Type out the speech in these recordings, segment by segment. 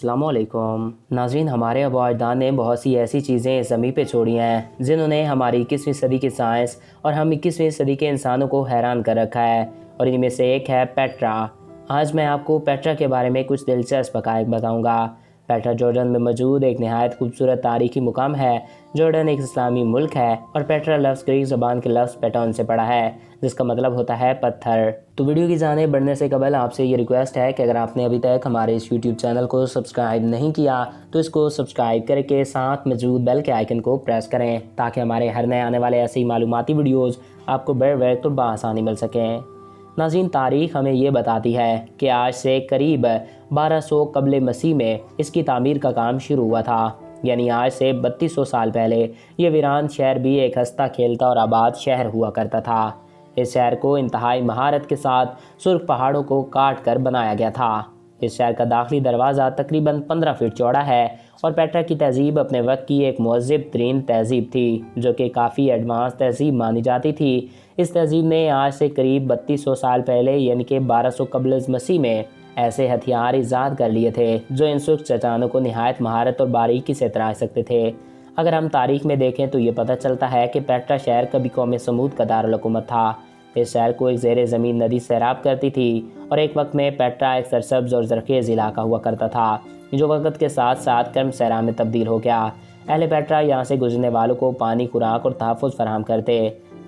अस्सलाम वालेकुम नाज़रीन, हमारे आबा और अजदाद ने बहुत सी ऐसी चीज़ें ज़मीन पे छोड़ी हैं जिन्होंने हमारी 21वीं सदी की साइंस और हम 21वीं सदी के इंसानों को हैरान कर रखा है, और इनमें से एक है पेट्रा। आज मैं आपको पेट्रा के बारे में कुछ दिलचस्प हक़ाइक़ बताऊँगा। पेट्रा जॉर्डन में मौजूद एक नहायत खूबसूरत तारीखी मुकाम है। जॉर्डन एक इस्लामी मुल्क है और पेट्रा लफ्ज़ ग्रीक ज़बान के लफ्ज़ पेटॉन से पड़ा है, जिसका मतलब होता है पत्थर। तो वीडियो की जाने बढ़ने से कबल आपसे ये रिक्वेस्ट है कि अगर आपने अभी तक हमारे इस यूट्यूब चैनल को सब्सक्राइब नहीं किया तो इसको सब्सक्राइब करके साथ मौजूद बेल के आइकन को प्रेस करें, ताकि हमारे हर नए आने वाले ऐसे ही मालूमाती वीडियोज़ आपको बर वक्त और बआसानी मिल सकें। नाज़रीन, तारीख़ हमें ये बताती है कि आज से करीब 1200 कबल मसीह में इसकी तामीर का काम शुरू हुआ था, यानी आज से 3200 साल पहले ये वीरान शहर भी एक हंसता खेलता और आबाद शहर हुआ करता था। इस शहर को इंतहाई महारत के साथ सुर्ख पहाड़ों को काट कर बनाया गया था। इस शहर का दाखिली दरवाज़ा तकरीबन 15 फीट चौड़ा है और पेट्रा की तहज़ीब अपने वक्त की एक मुहज़्ज़ब तरीन तहज़ीब थी, जो कि काफ़ी एडवांस तहज़ीब मानी जाती थी। इस तहज़ीब ने आज से करीब 3200 साल पहले यानी कि 1200 कबल मसीह में ऐसे हथियार ईजाद कर लिए थे जो इन सुर्ख चट्टानों को नहायत महारत और बारीकी से तराश सकते थे। अगर हम तारीख़ में देखें तो ये पता चलता है कि पेट्रा शहर कभी कौम समूद का दारुल हुकूमत था। इस शहर को एक ज़ेर ज़मीन नदी सैराब करती थी और एक वक्त में पेट्रा एक सरसब्ज़ और ज़रख़ेज़ इलाका हुआ करता था, जो वक्त के साथ साथ कर्म सहरा में तब्दील हो गया। अहले पेट्रा यहाँ से गुजरने वालों को पानी, खुराक और तहफ़्फ़ुज़ फराहम करते।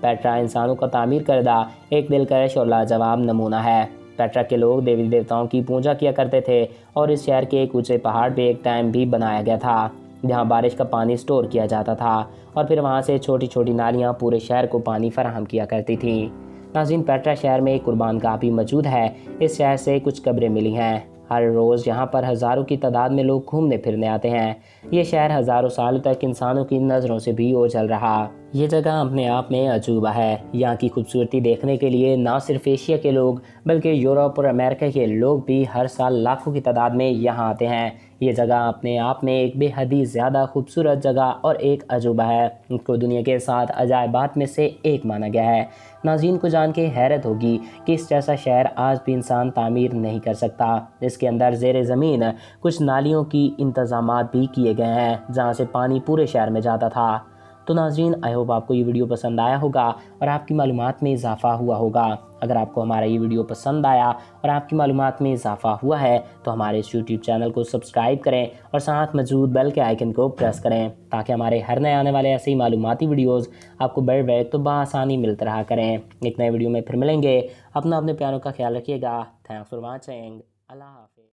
पेट्रा इंसानों का तामीर करदा एक दिलकश और लाजवाब नमूना है। पेट्रा के लोग देवी देवताओं की पूजा किया करते थे और इस शहर के एक ऊँचे पहाड़ पर एक डैम भी बनाया गया था, जहाँ बारिश का पानी स्टोर किया जाता था और फिर वहाँ से छोटी छोटी नालियाँ पूरे शहर को पानी फराहम किया करती थी। नाज़रीन, पेट्रा शहर में एक कुर्बान गाह भी मौजूद है। इस शहर से कुछ कब्रें मिली हैं। हर रोज़ यहाँ पर हज़ारों की तादाद में लोग घूमने फिरने आते हैं। ये शहर हज़ारों सालों तक इंसानों की नज़रों से भी ओझल रहा। ये जगह अपने आप में अजूबा है। यहाँ की खूबसूरती देखने के लिए ना सिर्फ एशिया के लोग बल्कि यूरोप और अमेरिका के लोग भी हर साल लाखों की तादाद में यहाँ आते हैं। ये जगह अपने आप में एक बेहद ही ज़्यादा खूबसूरत जगह और एक अजूबा है। इसको दुनिया के 7 अजायबात में से एक माना गया है। नाज़रीन को जान के हैरत होगी कि इस जैसा शहर आज भी इंसान तामीर नहीं कर सकता। इसके अंदर ज़ेर ज़मीन कुछ नालियों की इंतज़ामात भी किए गए हैं, जहाँ से पानी पूरे शहर में जाता था। तो नाज़रीन, आई होप आपको ये वीडियो पसंद आया होगा और आपकी मालूमात में इजाफ़ा हुआ होगा। अगर आपको हमारा ये वीडियो पसंद आया और आपकी मालूमात में इजाफ़ा हुआ है तो हमारे इस यूट्यूब चैनल को सब्सक्राइब करें और साथ मौजूद बेल के आइकन को प्रेस करें, ताकि हमारे हर नए आने वाले ऐसे ही मालूमाती वीडियोज़ आपको बर वक्त तो बआसानी मिलते रहा करें। एक नए वीडियो में फिर मिलेंगे। अपने प्यारों का ख्याल रखिएगा। Thanks for watching. अल्लाह हाफ़िज़।